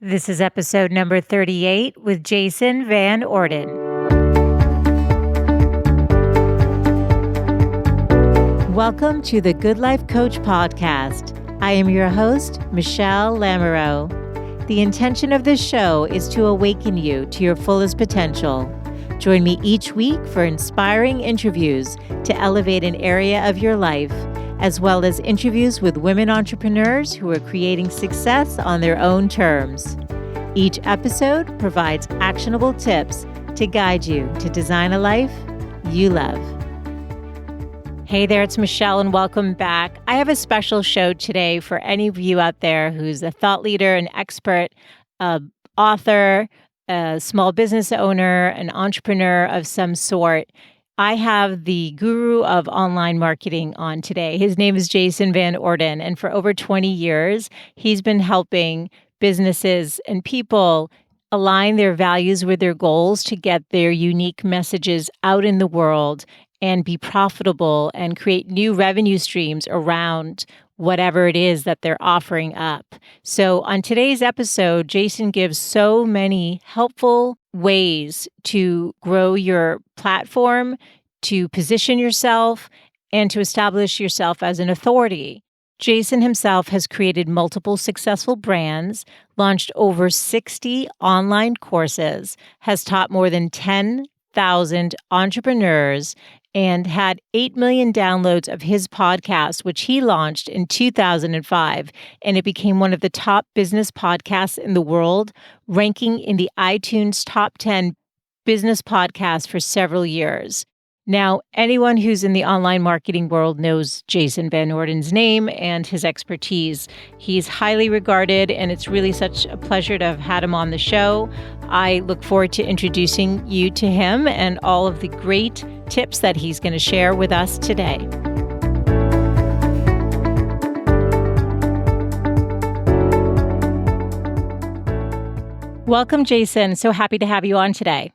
This is episode number 38 with Jason Van Orden. Welcome to the Good Life Coach podcast. I am your host, Michelle Lamoureux. The intention of this show is to awaken you to your fullest potential. Join me each week for inspiring interviews to elevate an area of your life, as well as interviews with women entrepreneurs who are creating success on their own terms. Each episode provides actionable tips to guide you to design a life you love. Hey there, it's Michelle and welcome back. I have a special show today for any of you out there who's a thought leader, an expert, author, a small business owner, an entrepreneur of some sort. I have the guru of online marketing on today. His name is Jason Van Orden, and for over 20 years, he's been helping businesses and people align their values with their goals to get their unique messages out in the world and be profitable and create new revenue streams around whatever it is that they're offering up. So on today's episode, Jason gives so many helpful ways to grow your platform, to position yourself, and to establish yourself as an authority. Jason himself has created multiple successful brands, launched over 60 online courses, has taught more than 10,000 entrepreneurs, and had 8 million downloads of his podcast, which he launched in 2005. And it became one of the top business podcasts in the world, ranking in the iTunes top 10 business podcasts for several years. Now, anyone who's in the online marketing world knows Jason Van Orden's name and his expertise. He's highly regarded, and it's really such a pleasure to have had him on the show. I look forward to introducing you to him and all of the great tips that he's going to share with us today. Welcome, Jason. So happy to have you on today.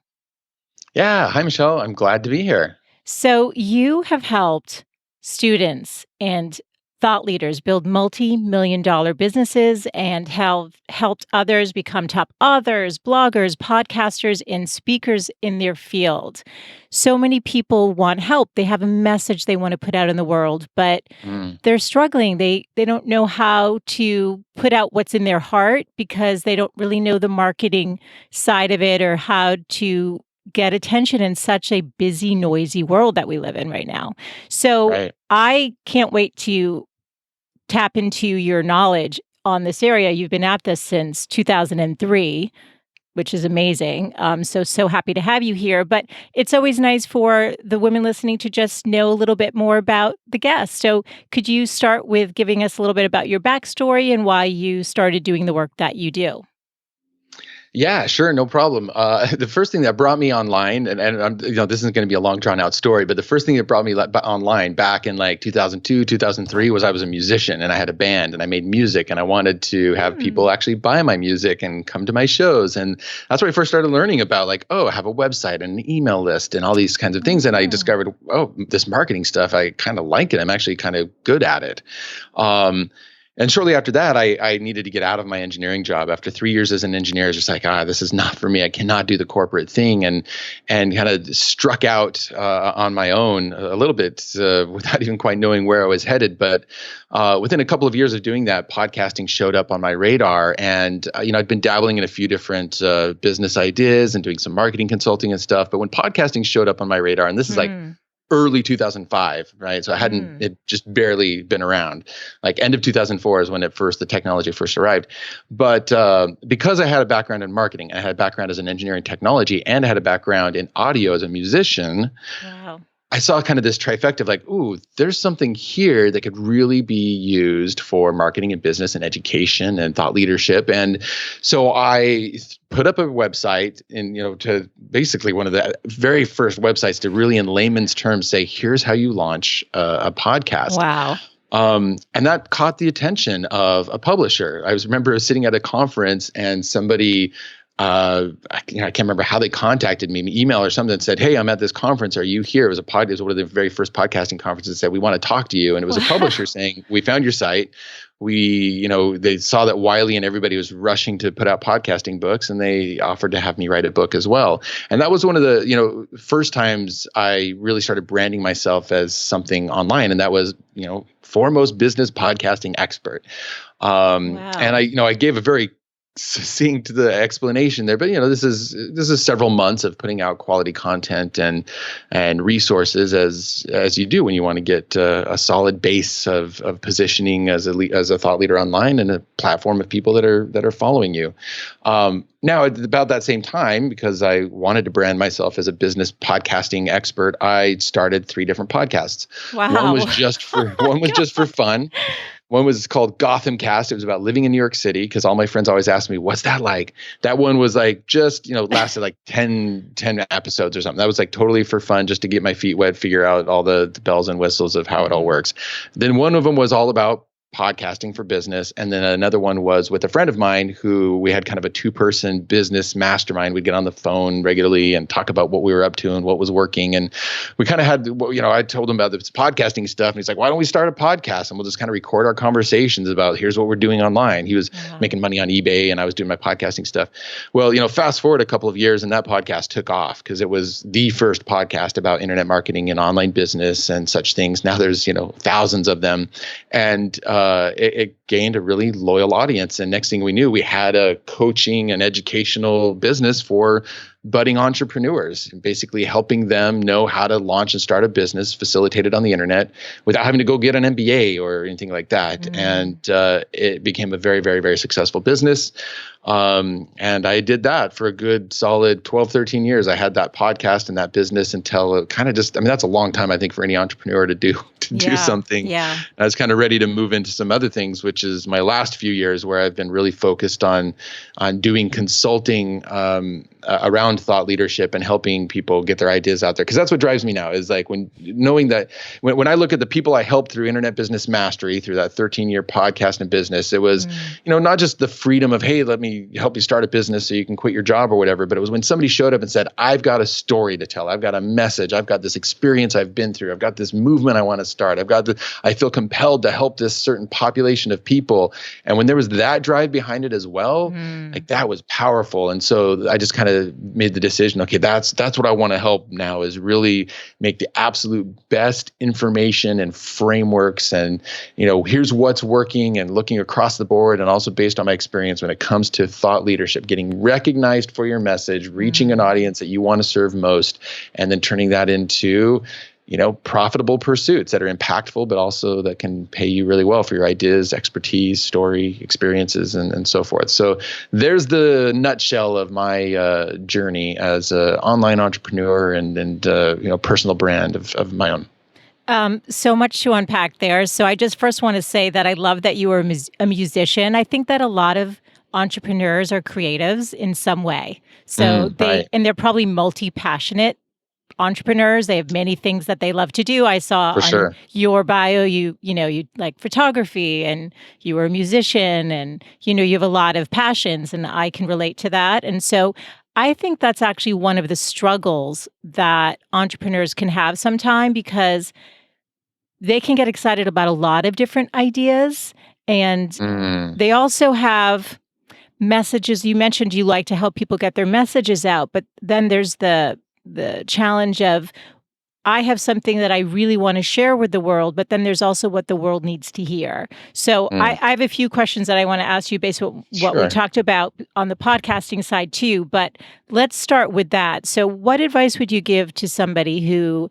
Yeah. Hi, Michelle. I'm glad to be here. So you have helped students and thought leaders build multi-million-dollar businesses and have helped others become top authors, bloggers, podcasters, and speakers in their field. So many people want help. They have a message they want to put out in the world, but they're struggling. They don't know how to put out what's in their heart because they don't really know the marketing side of it or how to get attention in such a busy, noisy world that we live in right now. So Right. I can't wait to tap into your knowledge on this area. You've been at this since 2003, which is amazing. So happy to have you here. But it's always nice for the women listening to just know a little bit more about the guest. So could you start with giving us a little bit about your backstory and why you started doing the work that you do? Yeah, sure. No problem. The first thing that brought me online, and this isn't going to be a long drawn out story, but the first thing that brought me online back in like 2002, 2003 was I was a musician and I had a band and I made music and I wanted to have people actually buy my music and come to my shows. And that's where I first started learning about I have a website and an email list and all these kinds of things. And I discovered, this marketing stuff, I kind of like it. I'm actually kind of good at it. And shortly after that, I needed to get out of my engineering job. After 3 years as an engineer, I was just like, this is not for me. I cannot do the corporate thing, and kind of struck out on my own a little bit without even quite knowing where I was headed. But within a couple of years of doing that, podcasting showed up on my radar, and I'd been dabbling in a few different business ideas and doing some marketing consulting and stuff. But when podcasting showed up on my radar, and this is like early 2005, right? So it just barely been around. Like end of 2004 is when the technology first arrived. But because I had a background in marketing, I had a background as an engineering technology, and I had a background in audio as a musician. Wow. I saw kind of this trifecta of there's something here that could really be used for marketing and business and education and thought leadership. And so I put up a website to basically one of the very first websites to really in layman's terms say, here's how you launch a podcast. Wow. And that caught the attention of a publisher. I remember sitting at a conference and somebody I can't remember how they contacted me, an email or something that said, "Hey, I'm at this conference. Are you here?" It was it was one of the very first podcasting conferences that said, "We want to talk to you." And it was a publisher saying, "We found your site. They saw that Wiley and everybody was rushing to put out podcasting books, and they offered to have me write a book as well." And that was one of the, first times I really started branding myself as something online. And that was, foremost business podcasting expert. Wow. And I gave a very succinct the explanation there, but this is several months of putting out quality content and resources as you do when you want to get a solid base of positioning as a thought leader online and a platform of people that are following you. Now, at about that same time, because I wanted to brand myself as a business podcasting expert, I started 3 different podcasts. Wow. One was just for fun. One was called Gotham Cast. It was about living in New York City, because all my friends always ask me, "What's that like?" That one was like just, lasted like 10 episodes or something. That was like totally for fun, just to get my feet wet, figure out all the bells and whistles of how it all works. Then one of them was all about podcasting for business. And then another one was with a friend of mine who we had kind of a 2-person business mastermind. We'd get on the phone regularly and talk about what we were up to and what was working. And we kind of had, I told him about this podcasting stuff, and he's like, "Why don't we start a podcast and we'll just kind of record our conversations about here's what we're doing online." He was making money on eBay and I was doing my podcasting stuff. Well, fast forward a couple of years and that podcast took off because it was the first podcast about internet marketing and online business and such things. Now there's, thousands of them. And it gained a really loyal audience. And next thing we knew, we had a coaching and educational business for budding entrepreneurs, basically helping them know how to launch and start a business facilitated on the internet without having to go get an MBA or anything like that. And it became a very, very, very successful business. And I did that for a good solid 12, 13 years. I had that podcast and that business until it kind of that's a long time, I think, for any entrepreneur to do something. Yeah. I was kind of ready to move into some other things, which is my last few years where I've been really focused on doing consulting around thought leadership and helping people get their ideas out there. Because that's what drives me now, is like knowing that when I look at the people I helped through Internet Business Mastery, through that 13-year podcast and business, it was, not just the freedom of, "Hey, let me help you start a business so you can quit your job or whatever," but it was when somebody showed up and said, "I've got a story to tell. I've got a message. I've got this experience I've been through. I've got this movement I want to start. I feel compelled to help this certain population of people." And when there was that drive behind it as well, like that was powerful. And so I just kind of made the decision, okay, that's what I want to help now, is really make the absolute best information and frameworks and, here's what's working, and looking across the board, and also based on my experience when it comes to thought leadership, getting recognized for your message, reaching an audience that you want to serve most, and then turning that into profitable pursuits that are impactful, but also that can pay you really well for your ideas, expertise, story, experiences, and so forth. So there's the nutshell of my journey as an online entrepreneur and personal brand of my own. So much to unpack there. So I just first want to say that I love that you were a musician. I think that a lot of entrepreneurs are creatives in some way. So they're probably multi-passionate entrepreneurs. They have many things that they love to do. I saw on your bio, you like photography, and you were a musician, and you have a lot of passions, and I can relate to that. And so I think that's actually one of the struggles that entrepreneurs can have sometime, because they can get excited about a lot of different ideas, and they also have messages. You mentioned you like to help people get their messages out, but then there's the challenge of, I have something that I really want to share with the world, but then there's also what the world needs to hear. So I have a few questions that I want to ask you based on what we talked about on the podcasting side too, but let's start with that. So what advice would you give to somebody who,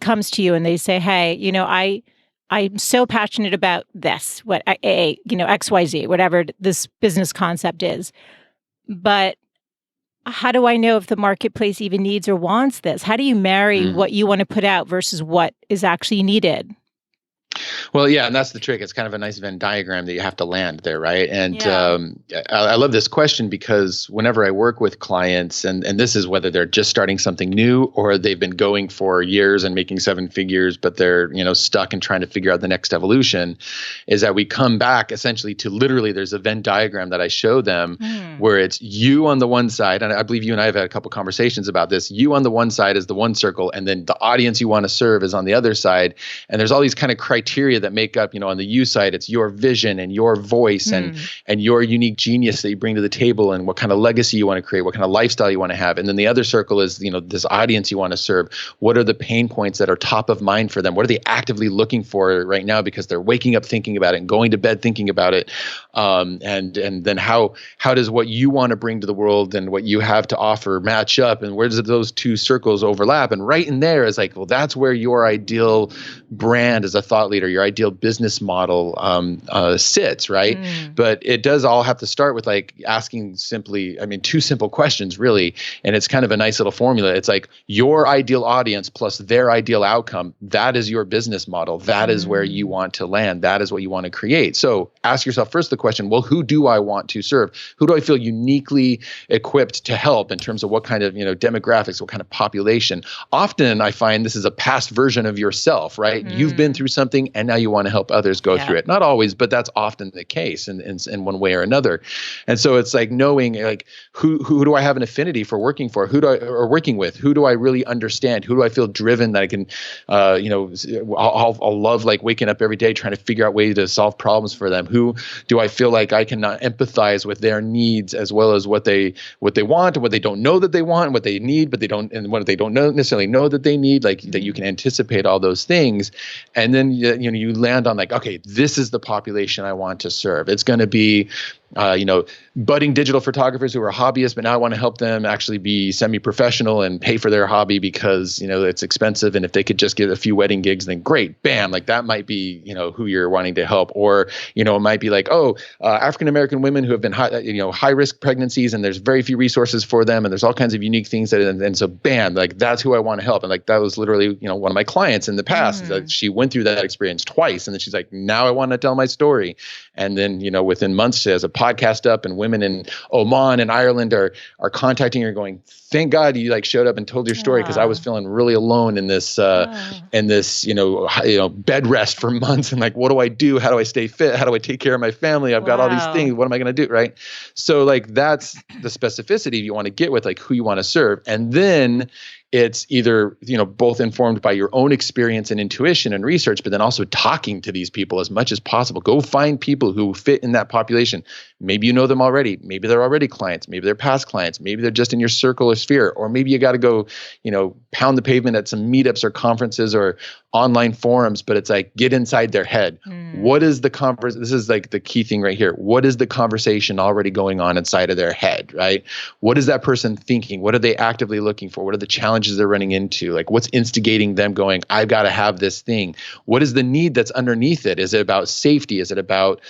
comes to you and they say, "Hey, I'm so passionate about this, XYZ, whatever this business concept is, but how do I know if the marketplace even needs or wants this?" How do you marry what you want to put out versus what is actually needed? Well, yeah, and that's the trick. It's kind of a nice Venn diagram that you have to land there, right? And I love this question, because whenever I work with clients, and this is whether they're just starting something new or they've been going for years and making 7 figures, but they're stuck and trying to figure out the next evolution, is that we come back essentially to literally, there's a Venn diagram that I show them where it's you on the one side, and I believe you and I have had a couple conversations about this. You on the one side is the one circle, and then the audience you want to serve is on the other side. And there's all these kind of criteria that make up, on the you side, it's your vision and your voice and your unique genius that you bring to the table, and what kind of legacy you want to create, what kind of lifestyle you want to have. And then the other circle is, this audience you want to serve. What are the pain points that are top of mind for them? What are they actively looking for right now because they're waking up thinking about it and going to bed thinking about it? And then how does what you want to bring to the world and what you have to offer match up, and where does those two circles overlap? And right in there is like, well, that's where your ideal brand as a thought leader, your ideal business model sits, right? But it does all have to start with like asking two simple questions really, and it's kind of a nice little formula. It's like your ideal audience plus their ideal outcome. That is your business model. That is where you want to land. That is what you want to create. So ask yourself first the question, well, who do I want to serve? Who do I feel uniquely equipped to help in terms of what kind of, demographics, what kind of population? Often I find this is a past version of yourself, right? You've been through something and now you want to help others go through it. Not always, but that's often the case in one way or another. And so it's like knowing like who do I have an affinity for working for? Or working with? Who do I really understand? Who do I feel driven that I can, I'll love like waking up every day trying to figure out ways to solve problems for them. Who do I feel like I can empathize with their needs as well as what they want and what they don't know that they want and what they need, but what they don't necessarily know that they need, like that you can anticipate all those things. And then, you land on like, okay, this is the population I want to serve. It's going to be, budding digital photographers who are hobbyists, but now I want to help them actually be semi-professional and pay for their hobby because, it's expensive. And if they could just get a few wedding gigs, then great, bam, like that might be, who you're wanting to help. Or, it might be like, African-American women who have been high risk pregnancies and there's very few resources for them. And there's all kinds of unique things and so bam, like that's who I want to help. And like, that was literally, one of my clients in the past, like she went through that experience twice. And then she's like, now I want to tell my story. And then, within months she has a podcast up and women in Oman and Ireland are contacting her going, thank God you like showed up and told your story because I was feeling really alone in this bed rest for months and like, what do I do? How do I stay fit? How do I take care of my family? I've got all these things. What am I going to do? Right. So like that's the specificity you want to get with like who you want to serve. And then it's either, both informed by your own experience and intuition and research, but then also talking to these people as much as possible. Go find people who fit in that population. Maybe you know them already. Maybe they're already clients. Maybe they're past clients. Maybe they're just in your circle or sphere. Or maybe you got to go, pound the pavement at some meetups or conferences or online forums, but it's like, get inside their head. What is the conversation? This is like the key thing right here. What is the conversation already going on inside of their head, right? What is that person thinking? What are they actively looking for? What are the challenges they're running into? Like what's instigating them going, I've got to have this thing. What is the need that's underneath it? Is it about safety? Is it about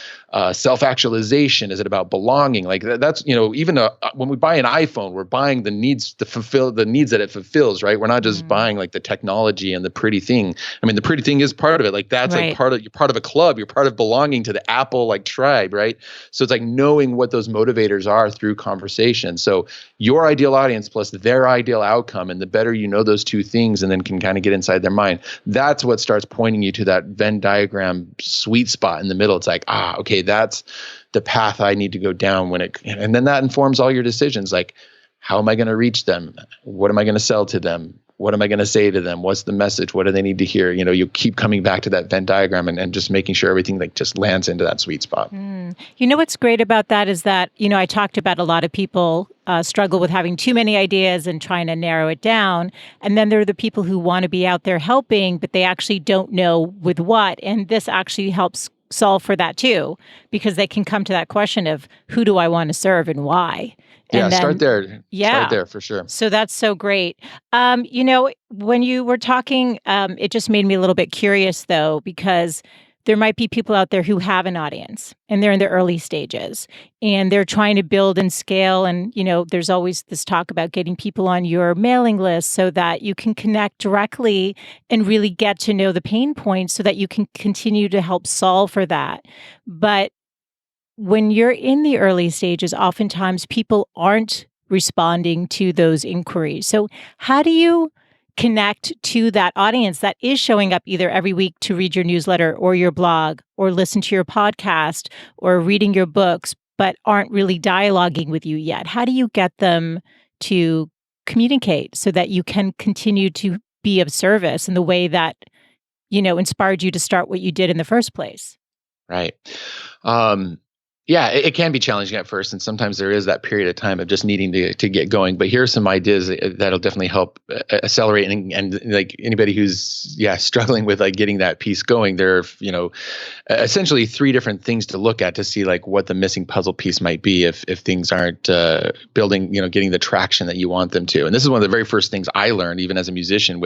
self-actualization? Is it about belonging? Like that's, even when we buy an iPhone, we're buying the needs to fulfill the needs that it fulfills, right? We're not just buying like the technology and the pretty thing. I mean, the pretty thing is part of it. Like that's like you're part of a club. You're part of belonging to the Apple like tribe, right? So it's like knowing what those motivators are through conversation. So your ideal audience plus their ideal outcome, and the better you know those two things and then can kind of get inside their mind, that's what starts pointing you to that Venn diagram sweet spot in the middle. It's like, okay, that's the path I need to go down and then that informs all your decisions. Like, how am I going to reach them? What am I going to sell to them? What am I going to say to them? What's the message? What do they need to hear? You keep coming back to that Venn diagram and just making sure everything like just lands into that sweet spot. What's great about that is that, I talked about a lot of people struggle with having too many ideas and trying to narrow it down. And then there are the people who want to be out there helping, but they actually don't know with what. And this actually helps solve for that too, because they can come to that question of who do I want to serve and why? And then, start there. Yeah. Start there for sure. So that's so great. When you were talking, it just made me a little bit curious though, because there might be people out there who have an audience and they're in the early stages and they're trying to build and scale. And, there's always this talk about getting people on your mailing list so that you can connect directly and really get to know the pain points so that you can continue to help solve for that. But when you're in the early stages, oftentimes people aren't responding to those inquiries. So how do you connect to that audience that is showing up either every week to read your newsletter or your blog or listen to your podcast or reading your books, but aren't really dialoguing with you yet? How do you get them to communicate so that you can continue to be of service in the way that, inspired you to start what you did in the first place? Right. Um, yeah, it can be challenging at first, and sometimes there is that period of time of just needing to get going. But here are some ideas that'll definitely help accelerate. And like anybody who's struggling with like getting that piece going, there are essentially three different things to look at to see like what the missing puzzle piece might be if things aren't building, getting the traction that you want them to. And this is one of the very first things I learned, even as a musician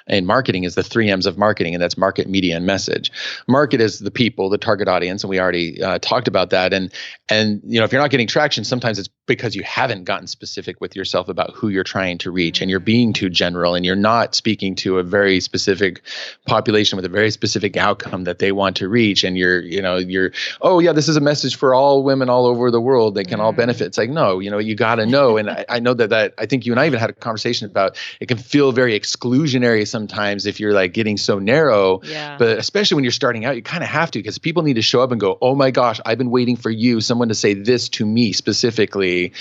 in marketing, is the three M's of marketing, and that's market, media, and message. Market is the people, the target audience, and we already talked about that. And if you're not getting traction, sometimes it's because you haven't gotten specific with yourself about who you're trying to reach, and you're being too general, and you're not speaking to a very specific population with a very specific outcome that they want to reach. And you're oh yeah, this is a message for all women all over the world. They can all benefit. It's like, no, you got to know. And I know that I think you and I even had a conversation about it can feel very exclusionary sometimes if you're like getting so narrow. Yeah. But especially when you're starting out, you kind of have to, because people need to show up and go, oh my gosh, I've been waiting for someone to say this to me specifically.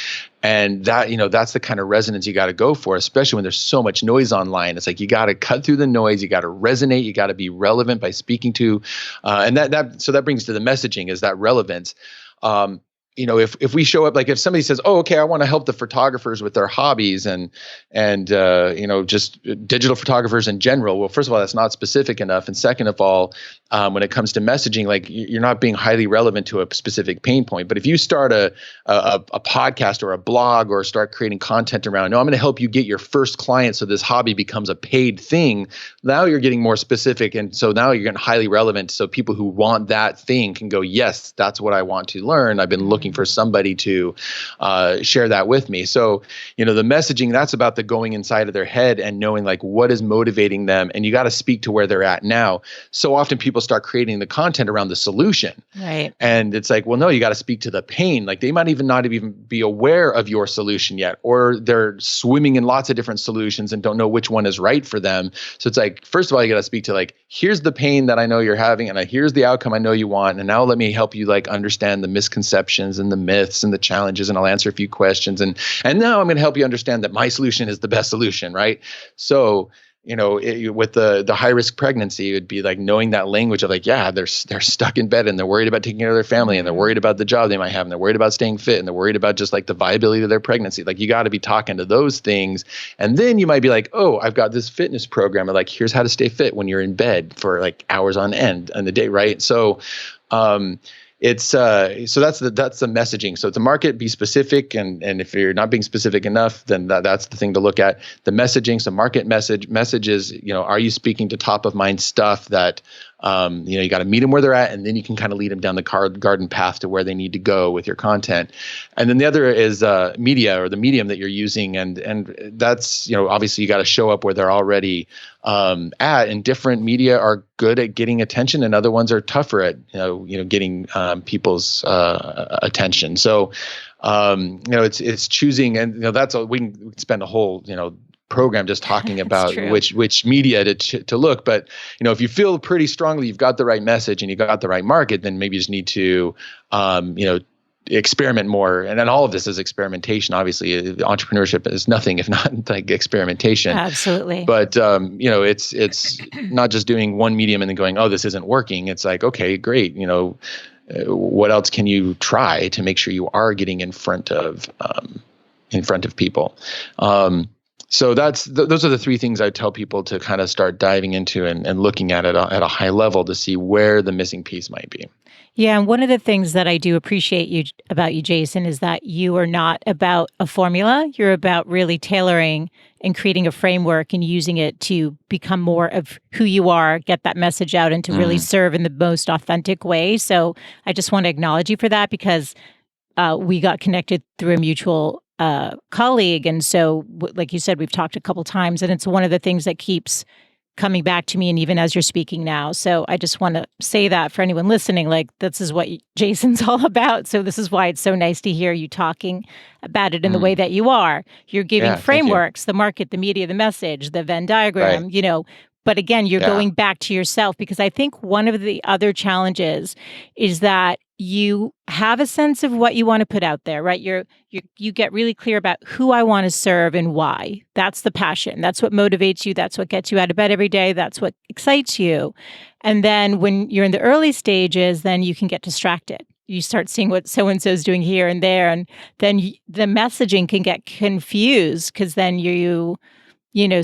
And that, that's the kind of resonance you got to go for, especially when there's so much noise online. It's like, you got to cut through the noise. You got to resonate. You got to be relevant by speaking to, and so that brings to the messaging, is that relevance. If we show up, like if somebody says, oh, okay, I want to help the photographers with their hobbies and just digital photographers in general. Well, first of all, that's not specific enough. And second of all, when it comes to messaging, like you're not being highly relevant to a specific pain point. But if you start a podcast or a blog or start creating content around, no, I'm going to help you get your first client so this hobby becomes a paid thing. Now you're getting more specific. And so now you're getting highly relevant. So people who want that thing can go, yes, that's what I want to learn. I've been looking for somebody to share that with me. So, the messaging, that's about the going inside of their head and knowing like what is motivating them. And you got to speak to where they're at now. So often people start creating the content around the solution. Right. And it's like, well, no, you got to speak to the pain. Like they might even not even be aware of your solution yet, or they're swimming in lots of different solutions and don't know which one is right for them. So it's like, first of all, you got to speak to like, here's the pain that I know you're having, and here's the outcome I know you want. And now let me help you like understand the misconceptions and the myths and the challenges, and I'll answer a few questions. And now I'm going to help you understand that my solution is the best solution, right? So, with the high risk pregnancy, it would be like knowing that language of like, yeah, they're stuck in bed and they're worried about taking care of their family, and they're worried about the job they might have, and they're worried about staying fit, and they're worried about just like the viability of their pregnancy. Like you got to be talking to those things. And then you might be like, oh, I've got this fitness program, and like, here's how to stay fit when you're in bed for like hours on end in the day, right? So, it's so that's the messaging. So to market, be specific, and if you're not being specific enough, then that's the thing to look at. The messaging, so market messages. Are you speaking to top of mind stuff that you got to meet them where they're at, and then you can kind of lead them down the garden path to where they need to go with your content. And then the other is media, or the medium that you're using, and that's obviously you got to show up where they're already at. And different media are good at getting attention, and other ones are tougher at getting people's attention. So it's choosing, and that's we can spend a whole program just talking about which media to look. But if you feel pretty strongly you've got the right message and you got the right market, then maybe you just need to experiment more. And then all of this is experimentation. Obviously, entrepreneurship is nothing if not like experimentation. Absolutely. But it's not just doing one medium and then going, oh, this isn't working. It's like, okay, great. What else can you try to make sure you are getting in front of people? So those are the three things I tell people to kind of start diving into and looking at it at a high level to see where the missing piece might be. Yeah, and one of the things that I do appreciate about you, Jason, is that you are not about a formula. You're about really tailoring and creating a framework and using it to become more of who you are, get that message out, and to really serve in the most authentic way. So I just want to acknowledge you for that, because we got connected through a mutual colleague. And so, like you said, we've talked a couple times, and it's one of the things that keeps coming back to me, and even as you're speaking now. So I just want to say that for anyone listening, like this is what Jason's all about. So this is why it's so nice to hear you talking about it in the way that you are. You're giving frameworks, the market, the media, the message, the Venn diagram, but again, you're going back to yourself, because I think one of the other challenges is that you have a sense of what you want to put out there, right? You get really clear about who I want to serve and why. That's the passion. That's what motivates you. That's what gets you out of bed every day. That's what excites you. And then when you're in the early stages, then you can get distracted. You start seeing what so-and-so is doing here and there. And then the messaging can get confused because then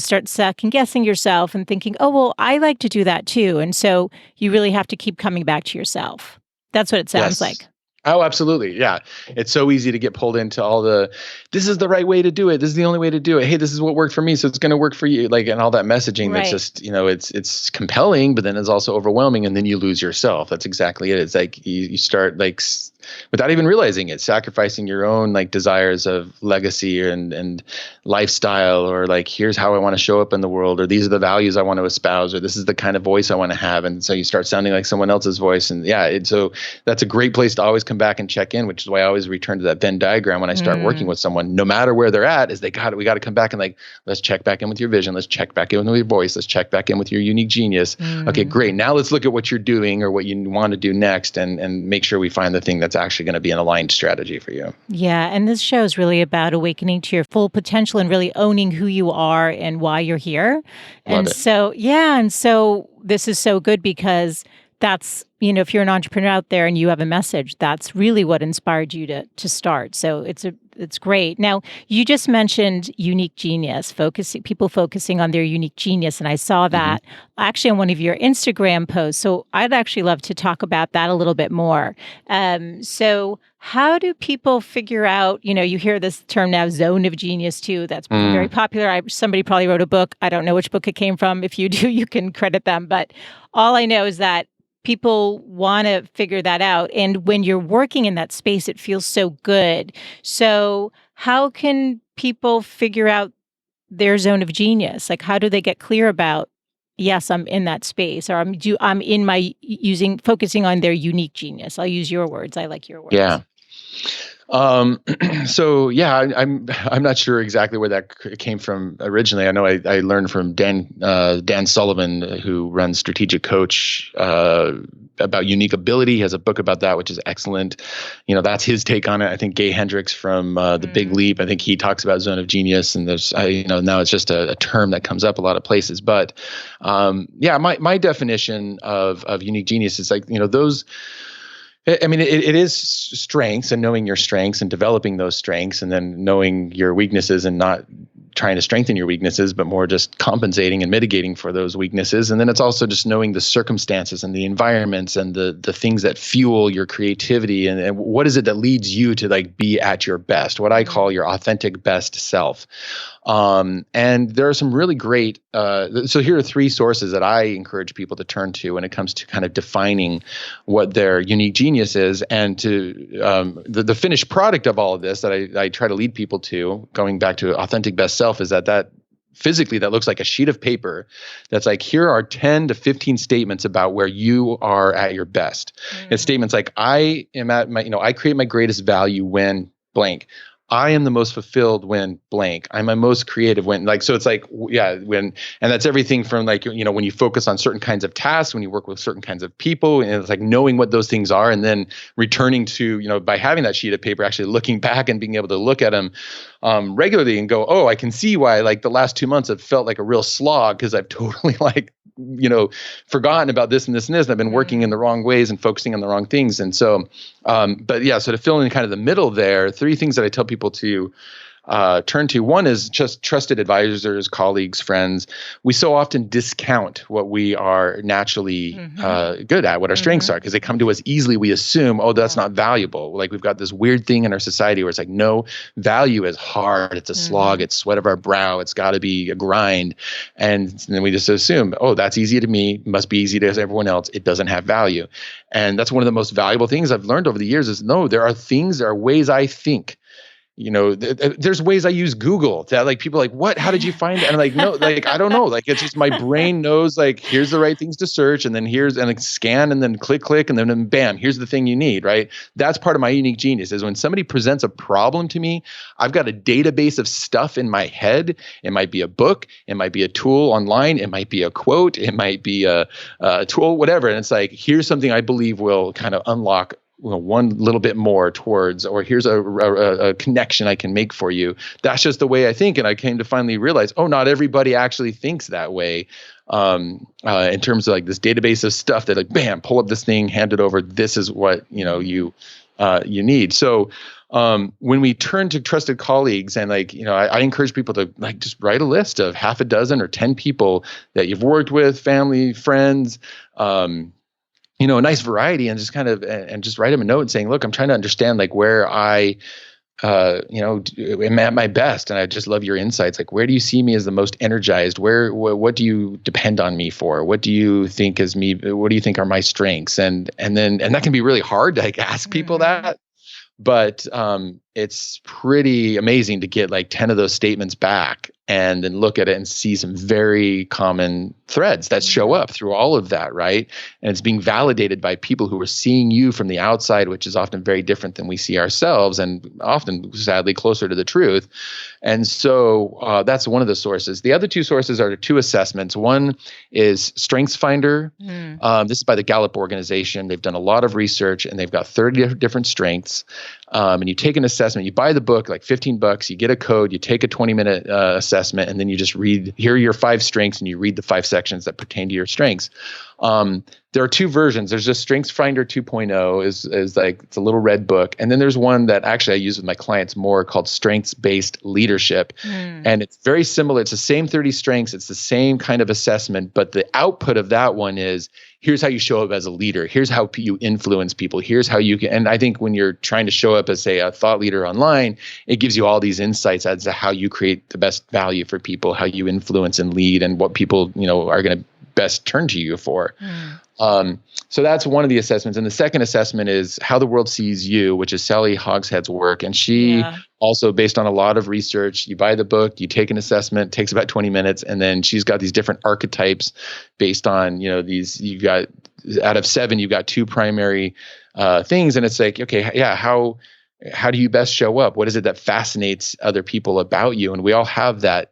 start second guessing yourself and thinking, oh, well, I like to do that too. And so you really have to keep coming back to yourself. That's what it sounds like. Oh, absolutely. Yeah. It's so easy to get pulled into all this is the right way to do it. This is the only way to do it. Hey, this is what worked for me, so it's going to work for you. Like, and all that messaging that's just, it's compelling, but then it's also overwhelming. And then you lose yourself. That's exactly it. It's like you start without even realizing it, sacrificing your own desires of legacy and lifestyle, or here's how I want to show up in the world, or these are the values I want to espouse, or this is the kind of voice I want to have. And so you start sounding like someone else's voice. And so that's a great place to always come back and check in, which is why I always return to that Venn diagram when I start working with someone, no matter where they're at, is we got to come back and let's check back in with your vision. Let's check back in with your voice. Let's check back in with your unique genius. Okay, great. Now let's look at what you're doing or what you want to do next and make sure we find the thing that's actually going to be an aligned strategy for you. Yeah. And this show is really about awakening to your full potential and really owning who you are and why you're here. And so this is so good because that's, if you're an entrepreneur out there and you have a message, that's really what inspired you to start. So it's great. Now, you just mentioned unique genius, people focusing on their unique genius. And I saw that actually on one of your Instagram posts. So I'd actually love to talk about that a little bit more. So how do people figure out, you hear this term now, zone of genius too. That's very popular. Somebody probably wrote a book. I don't know which book it came from. If you do, you can credit them. But all I know is that people want to figure that out. And when you're working in that space, it feels so good. So how can people figure out their zone of genius? How do they get clear about, yes, I'm in that space, or I'm in my focusing on their unique genius? I'll use your words. I like your words. Yeah. So yeah, I'm not sure exactly where that came from originally. I know I learned from Dan Sullivan, who runs Strategic Coach, about unique ability. He has a book about that, which is excellent. That's his take on it. I think Gay Hendricks from The Big Leap, I think he talks about zone of genius, and there's, now it's just a term that comes up a lot of places. But my definition of unique genius is those. I mean, it is strengths and knowing your strengths and developing those strengths, and then knowing your weaknesses and not trying to strengthen your weaknesses, but more just compensating and mitigating for those weaknesses. And then it's also just knowing the circumstances and the environments and the things that fuel your creativity, and what is it that leads you to be at your best, what I call your authentic best self. And there are some really great, so here are three sources that I encourage people to turn to when it comes to kind of defining what their unique genius is. And to the finished product of all of this that I try to lead people to, going back to authentic best self, is that physically that looks like a sheet of paper that's here are 10 to 15 statements about where you are at your best. It's statements like, I am at my, I create my greatest value when blank. I am the most fulfilled when blank. I'm my most creative when so it's when, and that's everything from when you focus on certain kinds of tasks, when you work with certain kinds of people, and it's knowing what those things are, and then returning to, by having that sheet of paper, actually looking back and being able to look at them regularly and go, oh, I can see why the last 2 months have felt like a real slog, because I've totally forgotten about this and this and this, and I've been working in the wrong ways and focusing on the wrong things. And so, so to fill in kind of the middle there, three things that I tell people to turn to. One is just trusted advisors, colleagues, friends. We so often discount what we are naturally good at, what our strengths are, because they come to us easily. We assume, oh, that's not valuable. We've got this weird thing in our society where it's no, value is hard. It's a slog. It's sweat of our brow. It's got to be a grind. And then we just assume, oh, that's easy to me. Must be easy to everyone else. It doesn't have value. And that's one of the most valuable things I've learned over the years is, no, there are ways I think. There's ways I use Google that people are what, how did you find it? And I'm no, I don't know. It's just my brain knows here's the right things to search, and then scan, and then click, and then bam, here's the thing you need, right? That's part of my unique genius is when somebody presents a problem to me, I've got a database of stuff in my head. It might be a book, it might be a tool online, it might be a quote, it might be a tool, whatever. And it's here's something I believe will kind of unlock one little bit more towards, or here's a connection I can make for you. That's just the way I think. And I came to finally realize, oh, not everybody actually thinks that way. In terms of like this database of stuff that like, bam, pull up this thing, hand it over. This is what, you need. So, when we turn to trusted colleagues and I encourage people to like just write a list of half a dozen or 10 people that you've worked with, family, friends, a nice variety, and just and just write them a note saying, look, I'm trying to understand like where I, am at my best. And I just love your insights. Like, where do you see me as the most energized? What do you depend on me for? What do you think is me? What do you think are my strengths? And that can be really hard to like ask people that. But it's pretty amazing to get like 10 of those statements back and then look at it and see some very common threads that show up through all of that, right? And it's being validated by people who are seeing you from the outside, which is often very different than we see ourselves, and often, sadly, closer to the truth. And so that's one of the sources. The other two sources are two assessments. One is StrengthsFinder. This is by the Gallup organization. They've done a lot of research, and they've got 30 different strengths. And you take an assessment, you buy the book, like $15, you get a code, you take a 20-minute assessment, and then you just read, here are your 5 strengths, and you read the 5 sections that pertain to your strengths. There are 2 versions. There's just StrengthsFinder 2.0 is like, it's a little red book. And then there's one that actually I use with my clients more called Strengths-Based Leadership. And it's very similar. It's the same 30 strengths. It's the same kind of assessment, but the output of that one is, here's how you show up as a leader. Here's how you influence people. Here's how you can, and I think when you're trying to show up as, say, a thought leader online, it gives you all these insights as to how you create the best value for people, how you influence and lead, and what people, are going to best turn to you for. So that's one of the assessments. And the second assessment is How the World Sees You, which is Sally Hogshead's work. And she also, based on a lot of research, you buy the book, you take an assessment, takes about 20 minutes. And then she's got these different archetypes based on, these, you got out of 7, you've got 2 primary things. And it's like, okay, yeah, how do you best show up? What is it that fascinates other people about you? And we all have that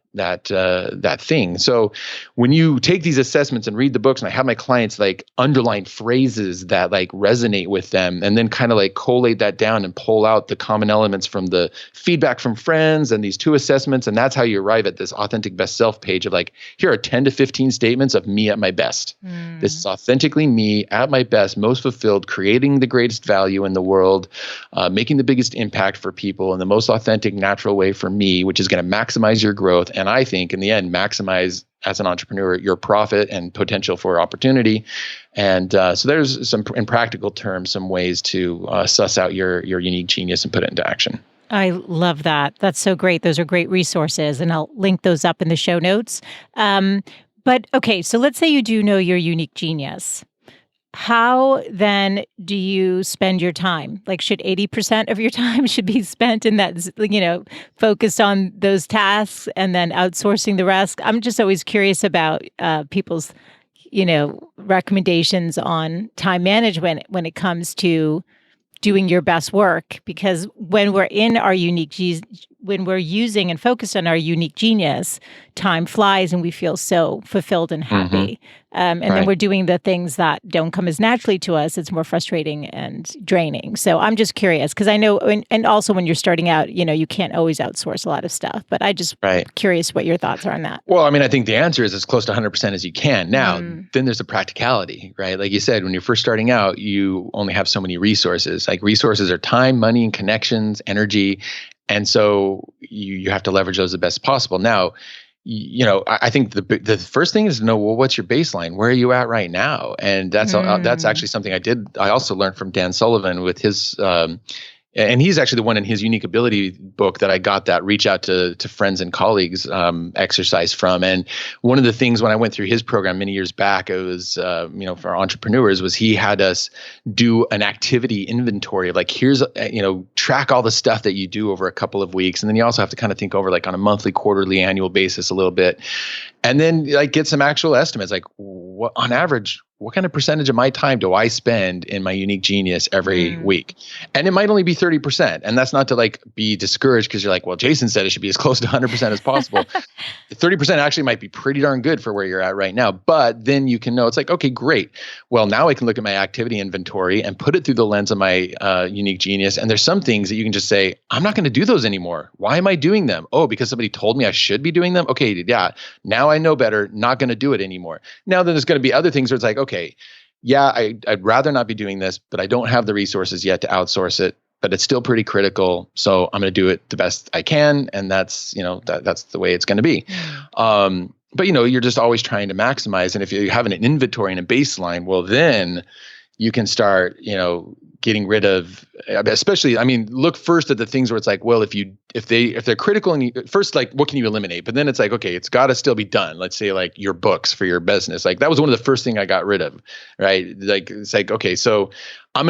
thing. So when you take these assessments and read the books, and I have my clients like underline phrases that like resonate with them, and then kind of like collate that down and pull out the common elements from the feedback from friends and these 2 assessments. And that's how you arrive at this authentic best self page of like, here are 10 to 15 statements of me at my best. This is authentically me at my best, most fulfilled, creating the greatest value in the world, making the biggest impact for people in the most authentic, natural way for me, which is going to maximize your growth. And I think in the end, maximize as an entrepreneur your profit and potential for opportunity. And so there's some, in practical terms, some ways to suss out your unique genius and put it into action. I love that. That's so great. Those are great resources, and I'll link those up in the show notes. But okay, so let's say you do know your unique genius. How then do you spend your time? Like, should 80% of your time should be spent in that, focused on those tasks and then outsourcing the rest? I'm just always curious about people's, recommendations on time management when it comes to doing your best work, because when we're in our when we're using and focused on our unique genius, time flies and we feel so fulfilled and happy. And then we're doing the things that don't come as naturally to us. It's more frustrating and draining. So I'm just curious, because I know, and also when you're starting out, you can't always outsource a lot of stuff, but I just curious what your thoughts are on that. Well, I mean, I think the answer is as close to 100% as you can. Now, then there's the practicality, right? Like you said, when you're first starting out, you only have so many resources. Like resources are time, money, and connections, energy. And so you have to leverage those the best possible. Now, I think the first thing is to know, well, what's your baseline? Where are you at right now? And that's actually something I also learned from Dan Sullivan with his and he's actually the one in his Unique Ability book that I got that reach out to friends and colleagues exercise from. And one of the things when I went through his program many years back, it was, for entrepreneurs, was he had us do an activity inventory of like, here's, track all the stuff that you do over a couple of weeks. And then you also have to kind of think over like on a monthly, quarterly, annual basis a little bit. And then like get some actual estimates, like what on average, what kind of percentage of my time do I spend in my unique genius every week? And it might only be 30%. And that's not to like be discouraged because you're like, well, Jason said it should be as close to 100% as possible. 30% actually might be pretty darn good for where you're at right now. But then you can know it's like, okay, great. Well, now I can look at my activity inventory and put it through the lens of my unique genius. And there's some things that you can just say, I'm not going to do those anymore. Why am I doing them? Oh, because somebody told me I should be doing them. Okay, yeah. Now I know better. Not going to do it anymore. Now then there's going to be other things where it's like, okay, yeah, I'd rather not be doing this, but I don't have the resources yet to outsource it. But it's still pretty critical. So I'm going to do it the best I can. And that's, that's the way it's going to be. But, you're just always trying to maximize. And if you have an inventory and a baseline, well, then you can start, getting rid of, especially, look first at the things where it's like, well, if they're critical and first, like, what can you eliminate? But then it's like, okay, it's got to still be done. Let's say like your books for your business. Like that was one of the first thing I got rid of, right? Like, it's like, okay, so I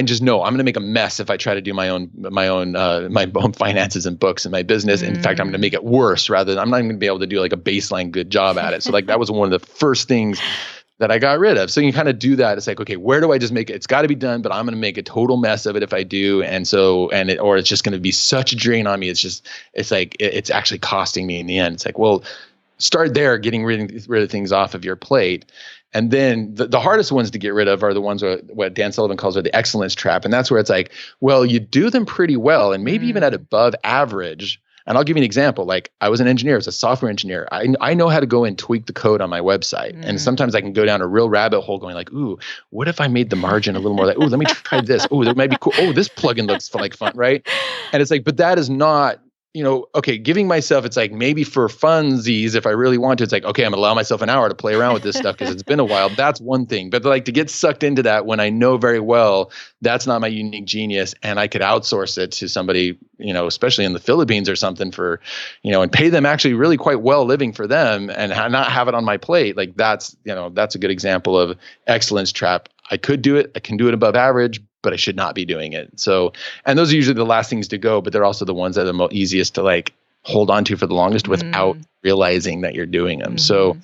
just know I'm going to make a mess if I try to do my own finances and books and my business. In fact, I'm going to make it worse rather than I'm not even going to be able to do like a baseline good job at it. So like, that was one of the first things that I got rid of. So you kind of do that. It's like, okay, where do I just make it? It's got to be done, but I'm going to make a total mess of it if I do. Or it's just going to be such a drain on me. It's actually costing me in the end. It's like, well, start there, getting rid of things off of your plate. And then the hardest ones to get rid of are the ones what Dan Sullivan calls the excellence trap. And that's where it's like, well, you do them pretty well and maybe even at above average. And I'll give you an example. Like I was an engineer, I was a software engineer. I know how to go and tweak the code on my website. And sometimes I can go down a real rabbit hole going like, ooh, what if I made the margin a little more like, ooh, let me try this. Oh, that might be cool. Oh, this plugin looks like fun, right? And it's like, but that is not, okay, giving myself, it's like maybe for funsies, if I really want to, it's like, okay, I'm gonna allow myself an hour to play around with this stuff because it's been a while. That's one thing. But like to get sucked into that when I know very well that's not my unique genius and I could outsource it to somebody, especially in the Philippines or something for, and pay them actually really quite well living for them and not have it on my plate. Like that's a good example of excellence trap. I could do it. I can do it above average, but I should not be doing it. So, and those are usually the last things to go, but they're also the ones that are the most easiest to like hold on to for the longest without realizing that you're doing them. So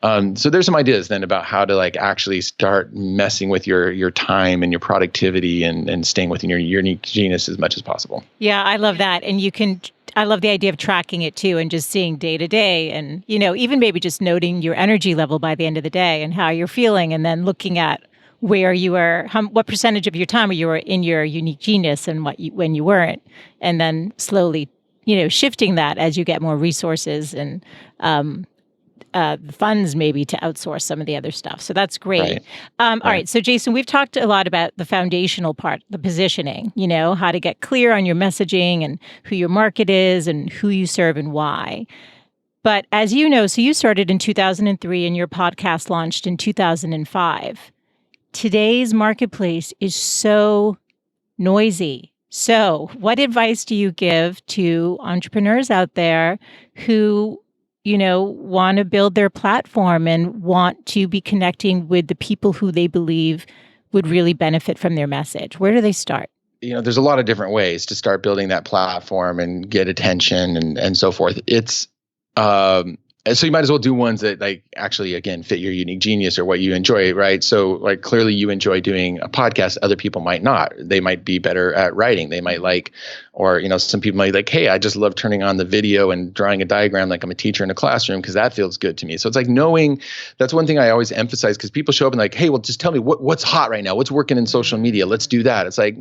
there's some ideas then about how to like actually start messing with your time and your productivity and staying within your unique genius as much as possible. Yeah, I love that. And I love the idea of tracking it too and just seeing day to day and, even maybe just noting your energy level by the end of the day and how you're feeling and then looking at where you were, what percentage of your time you were in your unique genius and when you weren't, and then slowly, shifting that as you get more resources and funds maybe to outsource some of the other stuff. So that's great. All right. So Jason, we've talked a lot about the foundational part, the positioning, how to get clear on your messaging and who your market is and who you serve and why. But as you know, so you started in 2003 and your podcast launched in 2005. Today's marketplace is so noisy. So what advice do you give to entrepreneurs out there who, want to build their platform and want to be connecting with the people who they believe would really benefit from their message? Where do they start? There's a lot of different ways to start building that platform and get attention and so forth. It's so you might as well do ones that like actually, again, fit your unique genius or what you enjoy, right? So like clearly you enjoy doing a podcast. Other people might not. They might be better at writing. They might like, or, some people might like, hey, I just love turning on the video and drawing a diagram like I'm a teacher in a classroom because that feels good to me. So it's like knowing, that's one thing I always emphasize because people show up and like, hey, well, just tell me what's hot right now. What's working in social media? Let's do that. It's like,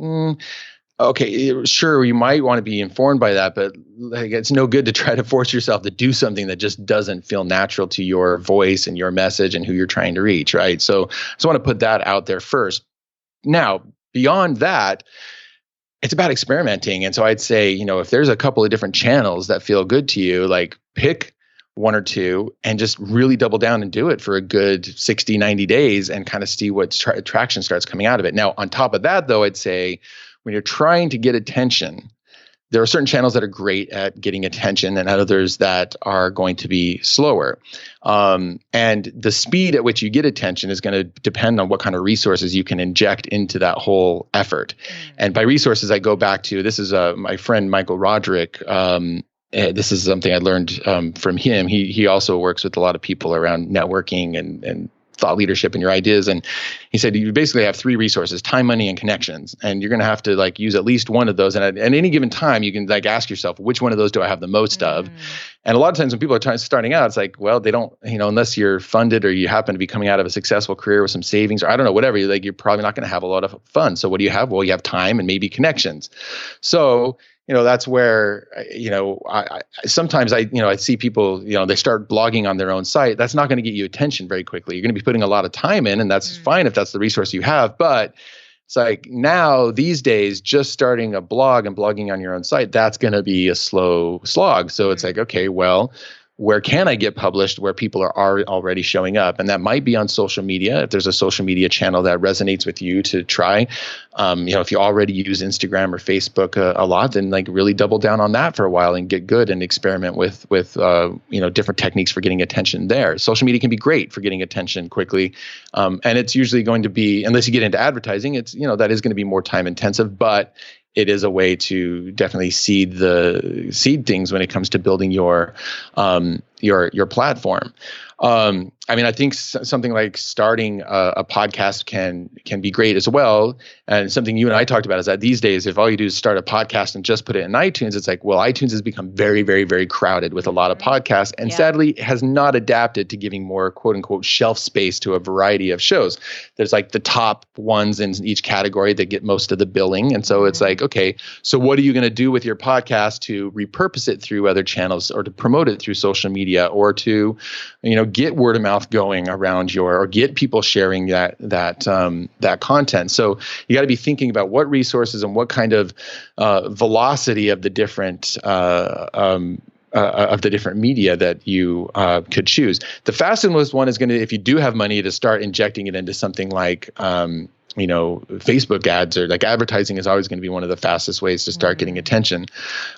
okay, sure, you might want to be informed by that, but like, it's no good to try to force yourself to do something that just doesn't feel natural to your voice and your message and who you're trying to reach, right? So I just want to put that out there first. Now, beyond that, it's about experimenting. And so I'd say, if there's a couple of different channels that feel good to you, like pick one or two and just really double down and do it for a good 60, 90 days and kind of see what traction starts coming out of it. Now, on top of that, though, I'd say, when you're trying to get attention, there are certain channels that are great at getting attention and others that are going to be slower. And the speed at which you get attention is going to depend on what kind of resources you can inject into that whole effort. And by resources, I go back to, this is my friend, Michael Roderick. This is something I learned from him. He also works with a lot of people around networking and thought leadership and your ideas. And he said, you basically have three resources: time, money, and connections. And you're going to have to like use at least one of those. And at any given time, you can like ask yourself, which one of those do I have the most of? And a lot of times when people are starting out, it's like, well, they don't, unless you're funded or you happen to be coming out of a successful career with some savings, or I don't know, whatever, you're probably not going to have a lot of fun. So what do you have? Well, you have time and maybe connections. So that's where, I sometimes I see people, they start blogging on their own site. That's not going to get you attention very quickly. You're going to be putting a lot of time in, and that's fine if that's the resource you have. But it's like now these days, just starting a blog and blogging on your own site, that's going to be a slow slog. So it's like, okay, well, where can I get published where people are already showing up? And that might be on social media. If there's a social media channel that resonates with you to try, if you already use Instagram or Facebook a lot, then like really double down on that for a while and get good and experiment with different techniques for getting attention there. Social media can be great for getting attention quickly. And it's usually going to be, unless you get into advertising, it's, that is going to be more time intensive, but it is a way to definitely seed things when it comes to building your platform. I think something like starting a podcast can be great as well. And something you and I talked about is that these days, if all you do is start a podcast and just put it in iTunes, it's like, well, iTunes has become very, very, very crowded with a lot of podcasts, and sadly has not adapted to giving more quote unquote shelf space to a variety of shows. There's like the top ones in each category that get most of the billing. And so it's like, okay, so what are you going to do with your podcast to repurpose it through other channels or to promote it through social media or to, get word of mouth going around or get people sharing that content. So you got to be thinking about what resources and what kind of velocity of the different media that you could choose. The fastest one is going to, if you do have money, to start injecting it into something like Facebook ads, or like advertising is always going to be one of the fastest ways to start getting attention.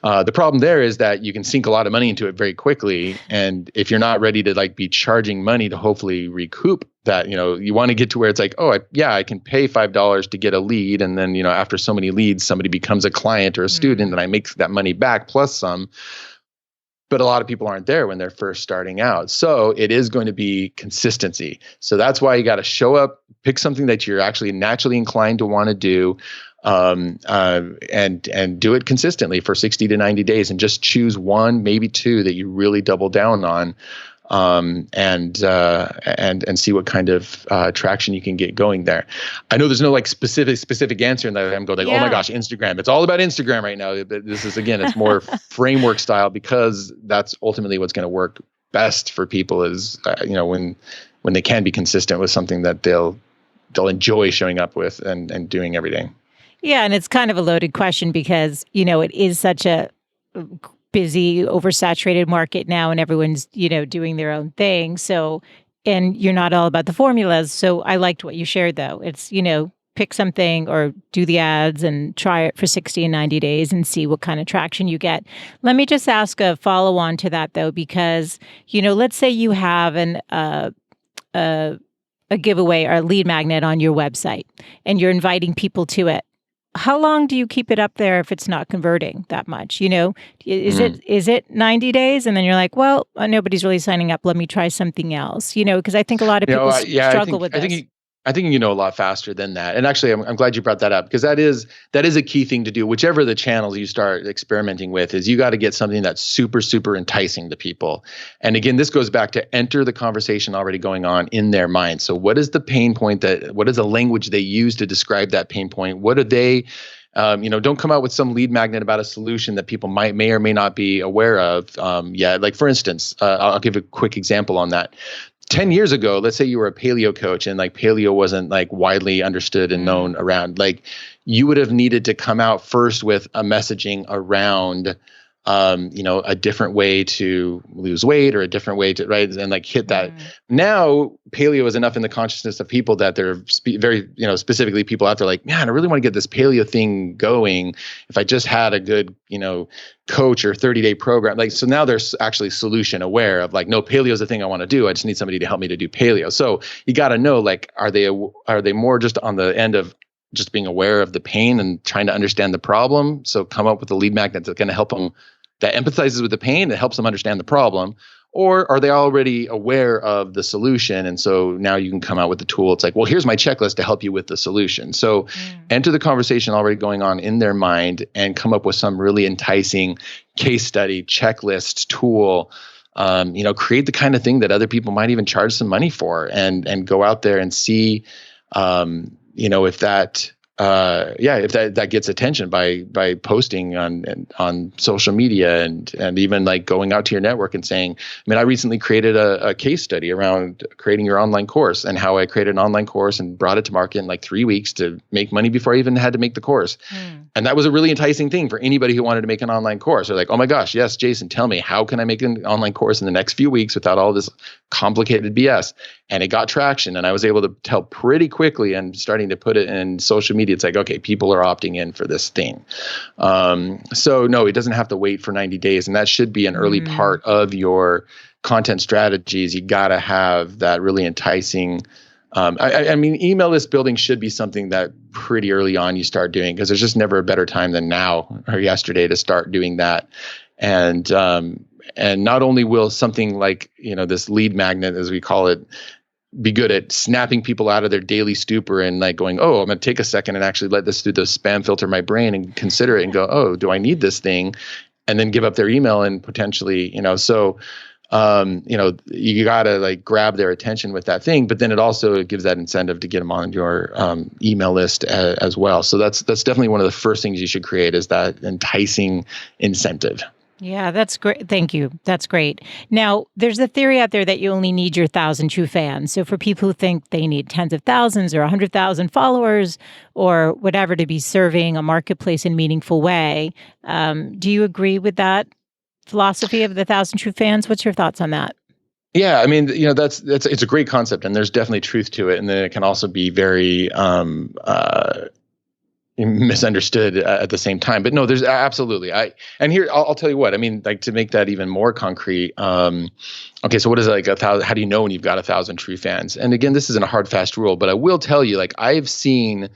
The problem there is that you can sink a lot of money into it very quickly. And if you're not ready to like be charging money to hopefully recoup that, you want to get to where it's like, I can pay $5 to get a lead. And then, after so many leads, somebody becomes a client or a student and I make that money back plus some. But a lot of people aren't there when they're first starting out. So it is going to be consistency. So that's why you got to show up, pick something that you're actually naturally inclined to want to do, and do it consistently for 60 to 90 days, and just choose one, maybe two that you really double down on. And see what kind of traction you can get going there. I know there's no like specific answer in that. I'm going like, oh my gosh, Instagram. It's all about Instagram right now. This is, again, it's more framework style, because that's ultimately what's going to work best for people is, when they can be consistent with something that they'll enjoy showing up with and doing every day. Yeah. And it's kind of a loaded question because, it is such a busy, oversaturated market now, and everyone's, doing their own thing. So, and you're not all about the formulas. So I liked what you shared though. It's, pick something or do the ads and try it for 60 and 90 days and see what kind of traction you get. Let me just ask a follow on to that though, because, let's say you have a giveaway or a lead magnet on your website and you're inviting people to it. How long do you keep it up there if it's not converting that much? Is it 90 days? And then you're like, well, nobody's really signing up. Let me try something else, because I think a lot of people struggle with this. I think a lot faster than that. And actually, I'm glad you brought that up, because that is a key thing to do. Whichever the channels you start experimenting with, is you got to get something that's super, super enticing to people. And again, this goes back to enter the conversation already going on in their mind. So what is the pain point what is the language they use to describe that pain point? What are they, don't come out with some lead magnet about a solution that people may or may not be aware of yet. Like for instance, I'll give a quick example on that. 10 years ago, let's say you were a paleo coach and like paleo wasn't like widely understood and known around, like you would have needed to come out first with a messaging around, a different way to lose weight or a different way to, right. And like hit that. Now paleo is enough in the consciousness of people that they're very, specifically people out there like, man, I really want to get this paleo thing going. If I just had a good, coach or 30-day program, like, so now there's actually solution aware of like, no, paleo is the thing I want to do. I just need somebody to help me to do paleo. So you got to know, like, are they more just on the end of just being aware of the pain and trying to understand the problem? So come up with a lead magnet that's going to help them, that empathizes with the pain, that helps them understand the problem. Or are they already aware of the solution? And so now you can come out with the tool. It's like, well, here's my checklist to help you with the solution. So enter the conversation already going on in their mind and come up with some really enticing case study, checklist, tool. Create the kind of thing that other people might even charge some money for, and go out there and see, if that gets attention by posting on social media and even like going out to your network and saying, I recently created a case study around creating your online course and how I created an online course and brought it to market in like 3 weeks to make money before I even had to make the course. And that was a really enticing thing for anybody who wanted to make an online course. They're like, oh my gosh, yes, Jason, tell me, how can I make an online course in the next few weeks without all this complicated BS? And it got traction, and I was able to tell pretty quickly and starting to put it in social media. It's like, okay, people are opting in for this thing. So no, it doesn't have to wait for 90 days. And that should be an early part of your content strategies. You got to have that really enticing. Email list building should be something that pretty early on you start doing, because there's just never a better time than now or yesterday to start doing that. And not only will something like, this lead magnet, as we call it, be good at snapping people out of their daily stupor and like going, oh, I'm going to take a second and actually let this through the spam filter of my brain and consider it and go, oh, do I need this thing? And then give up their email and potentially, you got to like grab their attention with that thing, but then it also gives that incentive to get them on your email list as well. So that's definitely one of the first things you should create, is that enticing incentive. Yeah, that's great. Thank you. That's great. Now, there's a theory out there that you only need your 1,000 true fans. So for people who think they need tens of thousands or 100,000 followers or whatever to be serving a marketplace in a meaningful way, do you agree with that philosophy of the 1,000 true fans? What's your thoughts on that? Yeah, it's a great concept, and there's definitely truth to it. And then it can also be very misunderstood at the same time. But no, there's absolutely. I'll tell you what, to make that even more concrete. Okay, so what is it, like 1,000? How do you know when you've got 1,000 true fans? And again, this isn't a hard, fast rule, but I will tell you, like, I've seen,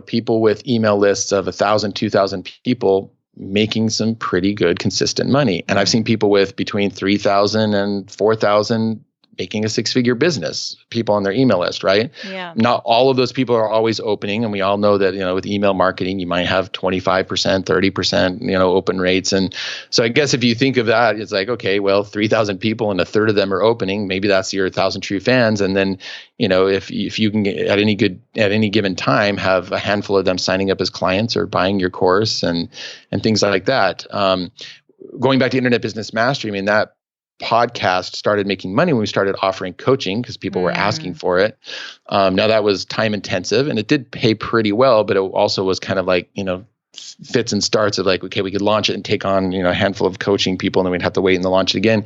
people with email lists of 1,000, 2,000 people making some pretty good, consistent money. And I've seen people with between 3,000 and 4,000 making a six-figure business, people on their email list, right? Yeah. Not all of those people are always opening. And we all know that, with email marketing, you might have 25%, 30%, open rates. And so I guess if you think of that, it's like, okay, well, 3,000 people and a third of them are opening. Maybe that's your 1,000 true fans. And then, if you can at any given time have a handful of them signing up as clients or buying your course and things like that. Going back to Internet Business Mastery, that podcast started making money when we started offering coaching because people were asking for it. Now that was time intensive and it did pay pretty well, but it also was kind of like, fits and starts of like, okay, we could launch it and take on, a handful of coaching people and then we'd have to wait and then launch it again.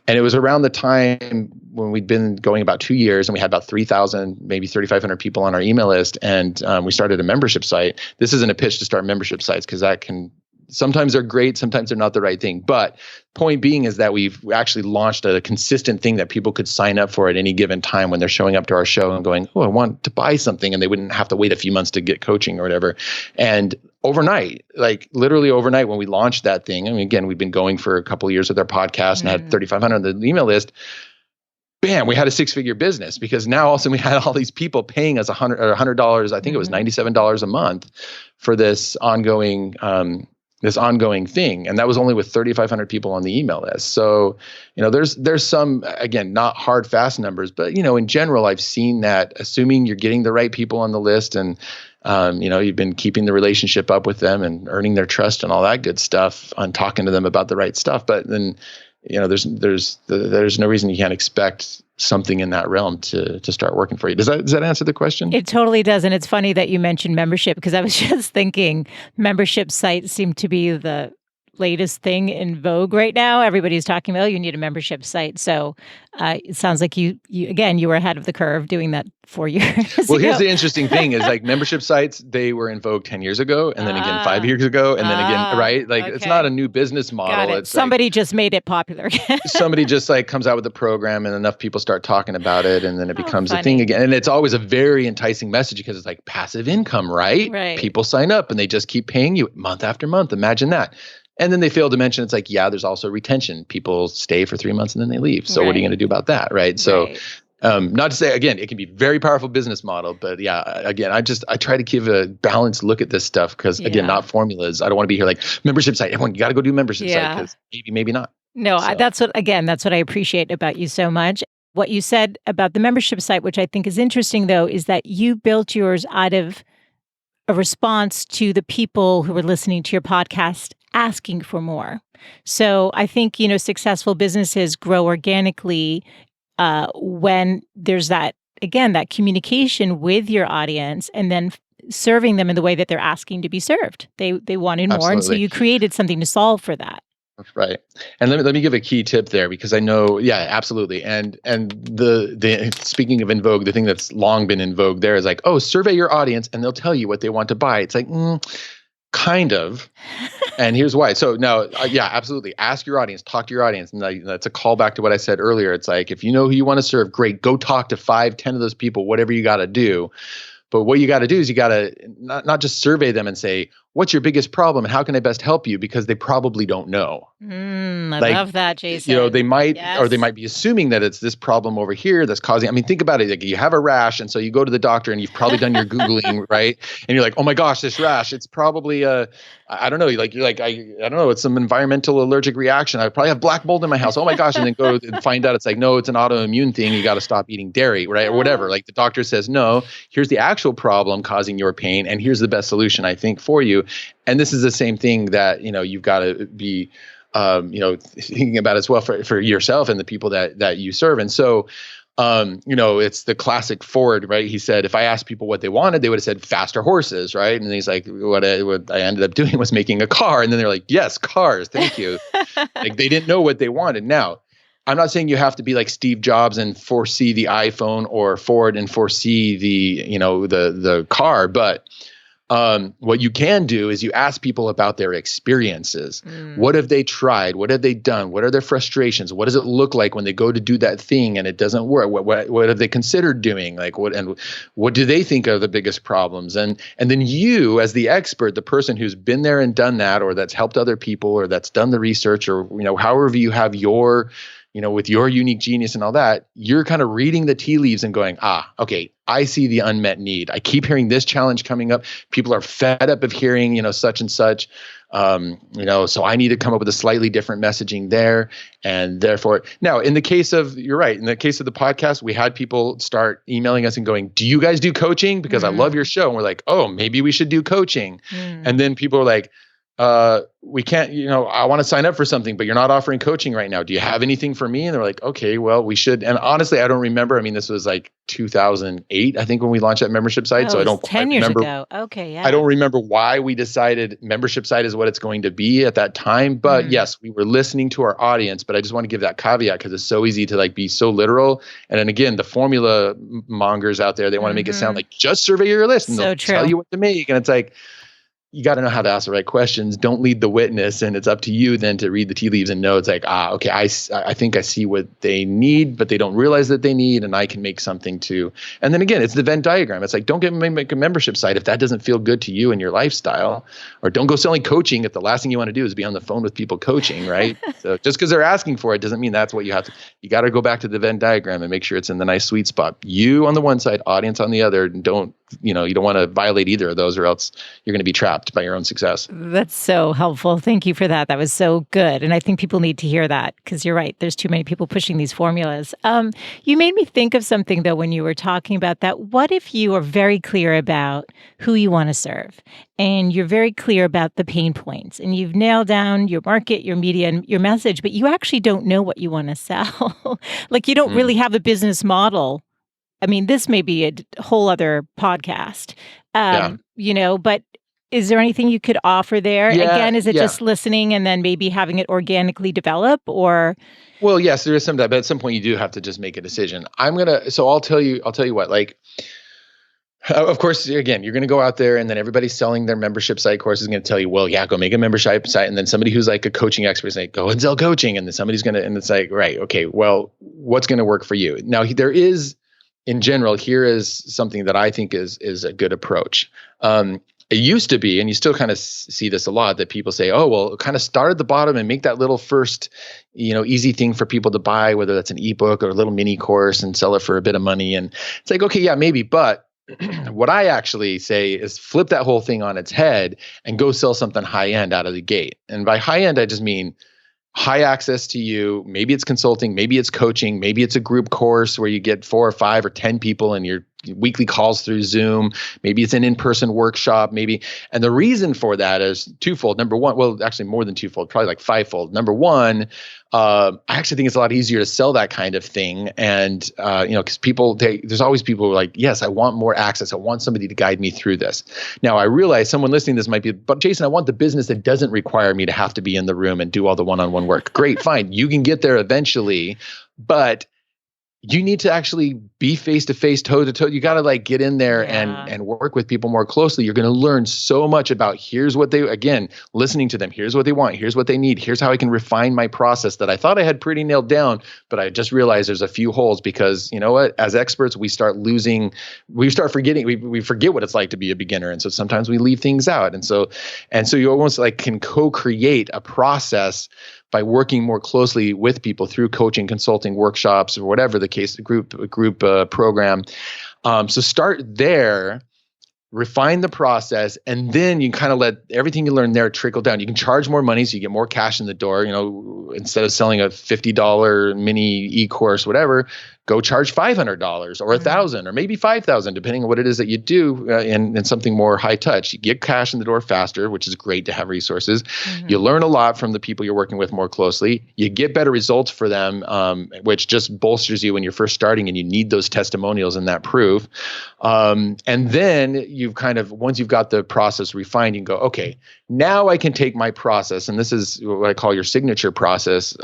And it was around the time when we'd been going about 2 years and we had about 3,000, maybe 3,500 people on our email list. And we started a membership site. This isn't a pitch to start membership sites because that can, sometimes they're great, sometimes they're not the right thing. But point being is that we've actually launched a consistent thing that people could sign up for at any given time when they're showing up to our show and going, oh, I want to buy something. And they wouldn't have to wait a few months to get coaching or whatever. And overnight, like literally overnight when we launched that thing, again, we've been going for a couple of years with our podcast and had 3,500 on the email list. Bam, we had a six-figure business because now also we had all these people paying us $100, I think it was $97 a month for this ongoing thing. And that was only with 3,500 people on the email list. So, there's some, again, not hard, fast numbers, but, in general, I've seen that assuming you're getting the right people on the list and, you've been keeping the relationship up with them and earning their trust and all that good stuff on talking to them about the right stuff. But then, there's no reason you can't expect something in that realm to start working for you. Does that answer the question? It totally does. And it's funny that you mentioned membership because I was just thinking membership sites seem to be the latest thing in vogue right now. Everybody's talking about, you need a membership site. So it sounds like you were ahead of the curve doing that 4 years Well, ago. here's the interesting thing is like membership sites, they were in vogue 10 years ago and then again 5 years ago and then again, right? Like It's not a new business model. Got it. It's somebody just made it popular again. Somebody just like comes out with a program and enough people start talking about it and then it becomes a thing again. And it's always a very enticing message because it's like passive income, right? Right. People sign up and they just keep paying you month after month. Imagine that. And then they fail to mention, it's like, yeah, there's also retention. People stay for 3 months and then they leave. So what are you going to do about that? Right. So, not to say, again, it can be a very powerful business model, but yeah, again, I try to give a balanced look at this stuff because again, not formulas. I don't want to be here like membership site. Everyone, you got to go do membership site because maybe not. No, that's what I appreciate about you so much. What you said about the membership site, which I think is interesting though, is that you built yours out of a response to the people who were listening to your podcast asking for more. So I think, successful businesses grow organically when there's that communication with your audience and then serving them in the way that they're asking to be served. They wanted more. Absolutely. And so you created something to solve for that. Right. And let me give a key tip there because I know, absolutely. And the speaking of in vogue, the thing that's long been in vogue there is like, oh, survey your audience and they'll tell you what they want to buy. It's like, kind of. And here's why. So now, absolutely. Ask your audience, talk to your audience. And that's a callback to what I said earlier. It's like, if you know who you want to serve, great, go talk to 5, 10 of those people, whatever you got to do. But what you got to do is you got to not just survey them and say, what's your biggest problem and how can I best help you? Because they probably don't know. I love that, Jason. They might, or they might be assuming that it's this problem over here that's causing, think about it. Like you have a rash. And so you go to the doctor and you've probably done your Googling, right? And you're like, oh my gosh, this rash, it's probably I don't know. I don't know. It's some environmental allergic reaction. I probably have black mold in my house. Oh my gosh. And then go and find out it's like, no, it's an autoimmune thing. You got to stop eating dairy, right? Or whatever. Like the doctor says, no, here's the actual problem causing your pain. And here's the best solution, I think, for you. And this is the same thing that, you've got to be, thinking about as well for yourself and the people that you serve. And so, it's the classic Ford, right? He said, if I asked people what they wanted, they would have said faster horses, right? And he's like, what I ended up doing was making a car. And then they're like, yes, cars. Thank you. Like they didn't know what they wanted. Now, I'm not saying you have to be like Steve Jobs and foresee the iPhone or Ford and foresee the car, but what you can do is you ask people about their experiences. What have they tried? What have they done? What are their frustrations? What does it look like when they go to do that thing and it doesn't work? What have they considered doing? Like what do they think are the biggest problems? And then you, as the expert, the person who's been there and done that, or that's helped other people, or that's done the research, or however you have your with your unique genius and all that, you're kind of reading the tea leaves and going, okay, I see the unmet need. I keep hearing this challenge coming up. People are fed up of hearing, such and such, so I need to come up with a slightly different messaging there. And therefore, now in the case of, you're right, in the case of the podcast, we had people start emailing us and going, do you guys do coaching? Because I love your show. And we're like, oh, maybe we should do coaching. And then people are like, we can't, I want to sign up for something, but you're not offering coaching right now. Do you have anything for me? And they're like, okay, well, we should. And honestly, I don't remember. This was like 2008, I think, when we launched that membership site. So I don't 10 years ago. Okay. Yeah. I don't remember why we decided membership site is what it's going to be at that time. But yes, we were listening to our audience, but I just want to give that caveat because it's so easy to be so literal. And then again, the formula mongers out there, they want to make it sound like just survey your list and they'll tell you what to make. And it's like, you got to know how to ask the right questions. Don't lead the witness. And it's up to you then to read the tea leaves and know it's like, okay, I think I see what they need, but they don't realize that they need, and I can make something too. And then again, it's the Venn diagram. It's like, don't make a membership site if that doesn't feel good to you and your lifestyle, or don't go selling coaching if the last thing you want to do is be on the phone with people coaching, right? So just because they're asking for it doesn't mean that's what you have to. You got to go back to the Venn diagram and make sure it's in the nice sweet spot. You on the one side, audience on the other, and you don't want to violate either of those, or else you're going to be trapped by your own success. That's so helpful. Thank you for that. That was so good. And I think people need to hear that because you're right. There's too many people pushing these formulas. You made me think of something, though, when you were talking about that. What if you are very clear about who you want to serve and you're very clear about the pain points and you've nailed down your market, your media, and your message, but you actually don't know what you want to sell? Like you don't really have a business model. This may be a whole other podcast, but is there anything you could offer there? Again, is it just listening and then maybe having it organically develop, or? Well, yes, there is some of that, but at some point you do have to just make a decision. So I'll tell you what, of course, again, you're going to go out there and then everybody selling their membership site course is going to tell you, well, go make a membership site. And then somebody who's like a coaching expert is like, go and sell coaching. And then somebody's going to, and it's like, right, okay, well, what's going to work for you? Now there is, in general, here is something that I think is a good approach. It used to be, and you still kind of see this a lot, that people say, oh, well, kind of start at the bottom and make that little first, easy thing for people to buy, whether that's an ebook or a little mini course, and sell it for a bit of money. And it's like, okay, yeah, maybe. But what I actually say is flip that whole thing on its head and go sell something high end out of the gate. And by high end, I just mean high access to you. Maybe it's consulting, maybe it's coaching, maybe it's a group course where you get 4 or 5 or 10 people in your weekly calls through Zoom. Maybe it's an in-person workshop, maybe. And the reason for that is twofold. Number one, well, actually more than twofold, probably like fivefold. Number one, I actually think it's a lot easier to sell that kind of thing. And, because there's always people who are like, yes, I want more access. I want somebody to guide me through this. Now, I realize someone listening to this might be, but Jason, I want the business that doesn't require me to have to be in the room and do all the one-on-one work. Great, fine. You can get there eventually, but you need to actually be face-to-face, toe-to-toe. You got to get in there and work with people more closely. You're going to learn so much about listening to them. Here's what they want. Here's what they need. Here's how I can refine my process that I thought I had pretty nailed down, but I just realized there's a few holes because you know what? As experts, we start forgetting, we forget what it's like to be a beginner. And so sometimes we leave things out. And so you almost can co-create a process by working more closely with people through coaching, consulting, workshops, or whatever the case, a group program. So start there, refine the process, and then you kind of let everything you learn there trickle down. You can charge more money so you get more cash in the door. Instead of selling a $50 mini e-course, whatever, go charge $500 or $1,000 or maybe $5,000, depending on what it is that you do in something more high touch. You get cash in the door faster, which is great to have resources. Mm-hmm. You learn a lot from the people you're working with more closely. You get better results for them, which just bolsters you when you're first starting, and you need those testimonials and that proof. And then once you've got the process refined, you can go, okay, now I can take my process, and this is what I call your signature process.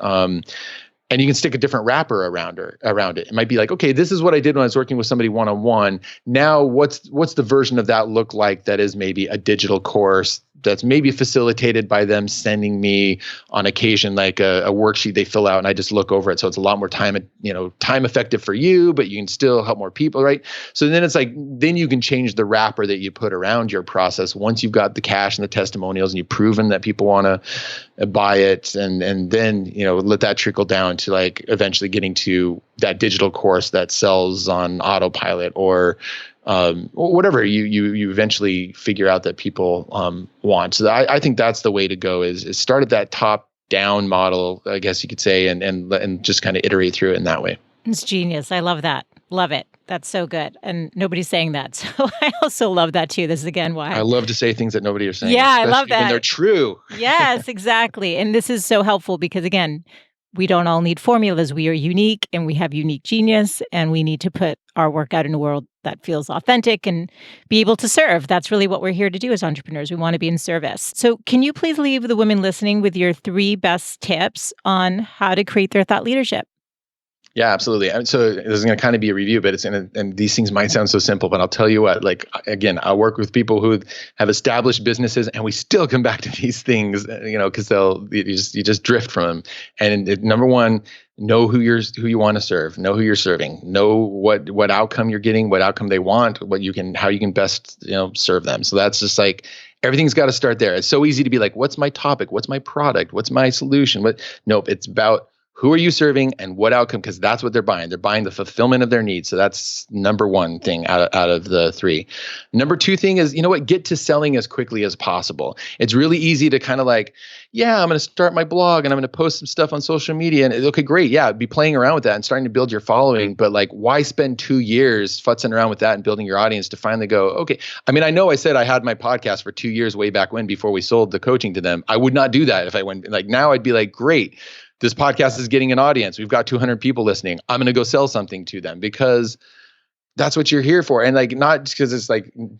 And you can stick a different wrapper around it. It might be like, okay, this is what I did when I was working with somebody one-on-one. Now, what's the version of that look like that is maybe a digital course that's maybe facilitated by them sending me on occasion like a worksheet they fill out, and I just look over it. So it's a lot more time effective for you, but you can still help more people, right? So then it's then you can change the wrapper that you put around your process once you've got the cash and the testimonials and you've proven that people want to buy it, and then let that trickle down to eventually getting to that digital course that sells on autopilot or whatever you eventually figure out that people want. So I think that's the way to go is start at that top down model, I guess you could say, and just kind of iterate through it in that way. It's genius. I love that. Love it. That's so good. And nobody's saying that. So I also love that too. This is again why I love to say things that nobody is saying. Yeah, I love that. When they're true. Yes, exactly. And this is so helpful because again, we don't all need formulas. We are unique and we have unique genius, and we need to put our work out in a world that feels authentic and be able to serve. That's really what we're here to do as entrepreneurs. We want to be in service. So can you please leave the women listening with your 3 best tips on how to create their thought leadership? Yeah, absolutely. So this is going to kind of be a review, but and these things might sound so simple, but I'll tell you what, again, I work with people who have established businesses and we still come back to these things, because you just drift from them. And number one, know who you want to serve, know who you're serving, know what outcome you're getting, what outcome they want, how you can best, serve them. So that's just everything's got to start there. It's so easy to be like, what's my topic? What's my product? What's my solution? Nope, it's about who are you serving and what outcome? Because that's what they're buying. They're buying the fulfillment of their needs. So that's number one thing out of the 3. Number 2 thing is, get to selling as quickly as possible. It's really easy to kind of I'm going to start my blog and I'm going to post some stuff on social media. And okay, great. Yeah, be playing around with that and starting to build your following. But why spend 2 years futzing around with that and building your audience to finally go, okay. I mean, I know I said I had my podcast for 2 years way back when, before we sold the coaching to them. I would not do that if I went now. I'd be great. This podcast is getting an audience. We've got 200 people listening. I'm going to go sell something to them because that's what you're here for. And not because it's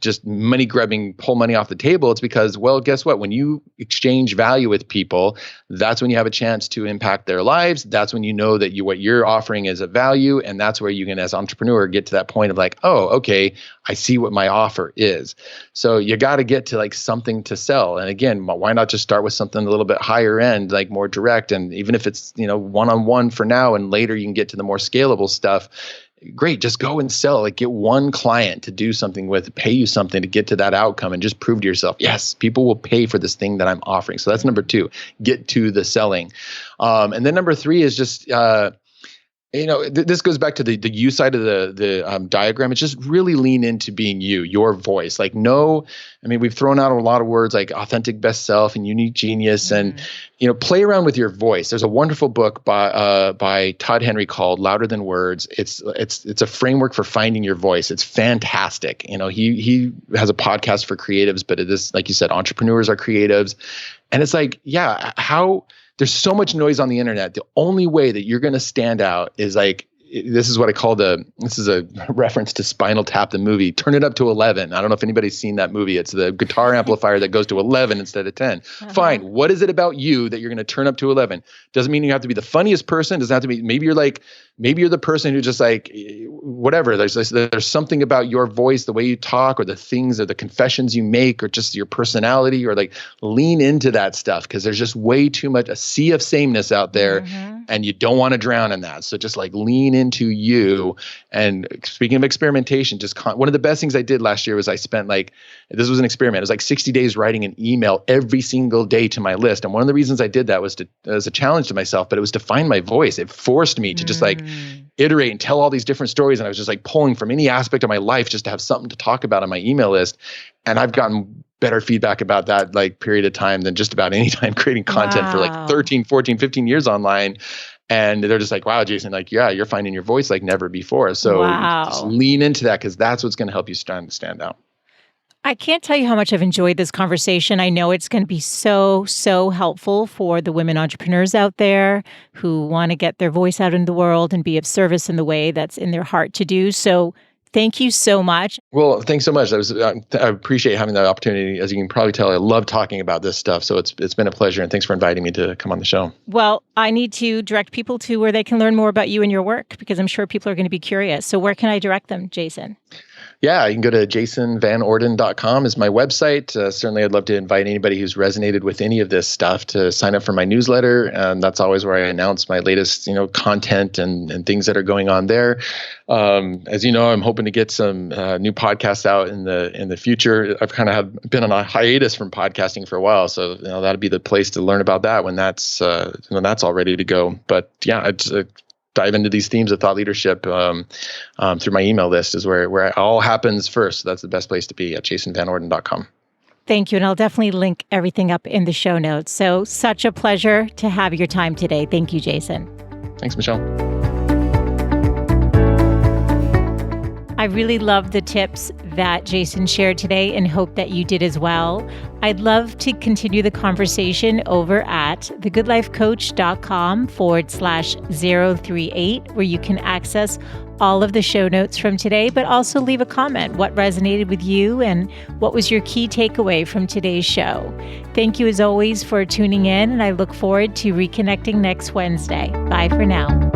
just money grubbing, pull money off the table. It's because, well, guess what? When you exchange value with people, that's when you have a chance to impact their lives. That's when you know that what you're offering is a value. And that's where you can, as an entrepreneur, get to that point of oh, okay, I see what my offer is. So you got to get to something to sell. And again, why not just start with something a little bit higher end, more direct? And even if it's, one-on-one for now, and later you can get to the more scalable stuff. great, just go and sell. Like, get one client to do something with, pay you something to get to that outcome, and just prove to yourself, yes, people will pay for this thing that I'm offering. So that's number 2, get to the selling. And then number 3 is just, this goes back to the you side of the diagram. It's just really lean into being you, your voice. Like, we've thrown out a lot of words like authentic best self and unique genius, and play around with your voice. There's a wonderful book by Todd Henry called Louder Than Words. It's a framework for finding your voice. It's fantastic. He has a podcast for creatives, but it is, like you said, entrepreneurs are creatives, and it's like, there's so much noise on the internet. The only way that you're going to stand out is like, this is what I call this is a reference to Spinal Tap, the movie, turn it up to 11. I don't know if anybody's seen that movie. It's the guitar amplifier that goes to 11 instead of 10. Fine. What is it about you that you're going to turn up to 11? Doesn't mean you have to be the funniest person. Doesn't have to be, maybe you're the person who just like, whatever. There's something about your voice, the way you talk, or the things, or the confessions you make, or just your personality, or like lean into that stuff. Cause there's just way too much, a sea of sameness out there, and you don't want to drown in that. So just like lean into you. And speaking of experimentation, one of the best things I did last year was I spent this was an experiment. It was like 60 days writing an email every single day to my list. And one of the reasons I did that was as a challenge to myself, but it was to find my voice. It forced me to just iterate and tell all these different stories. And I was just like pulling from any aspect of my life just to have something to talk about on my email list. And I've gotten better feedback about that period of time than just about any time creating content for 13, 14, 15 years online. And they're just like, wow, Jason, you're finding your voice like never before. So just lean into that, because that's what's going to help you stand out. I can't tell you how much I've enjoyed this conversation. I know it's going to be so, so helpful for the women entrepreneurs out there who want to get their voice out in the world and be of service in the way that's in their heart to do. So thank you so much. Well, thanks so much. I appreciate having that opportunity. As you can probably tell, I love talking about this stuff. So it's been a pleasure. And thanks for inviting me to come on the show. Well, I need to direct people to where they can learn more about you and your work, because I'm sure people are going to be curious. So where can I direct them, Jason? Yeah, you can go to jasonvanorden.com is my website. Certainly, I'd love to invite anybody who's resonated with any of this stuff to sign up for my newsletter. And that's always where I announce my latest, content and things that are going on there. As you know, I'm hoping to get some new podcasts out in the future. I've kind of been on a hiatus from podcasting for a while, so that'd be the place to learn about that when that's all ready to go. But yeah, it's dive into these themes of thought leadership through my email list is where it all happens first. So that's the best place to be, at jasonvanorden.com. Thank you. And I'll definitely link everything up in the show notes. So such a pleasure to have your time today. Thank you, Jason. Thanks, Michelle. I really loved the tips that Jason shared today and hope that you did as well. I'd love to continue the conversation over at thegoodlifecoach.com/038, where you can access all of the show notes from today, but also leave a comment. What resonated with you and what was your key takeaway from today's show? Thank you as always for tuning in, and I look forward to reconnecting next Wednesday. Bye for now.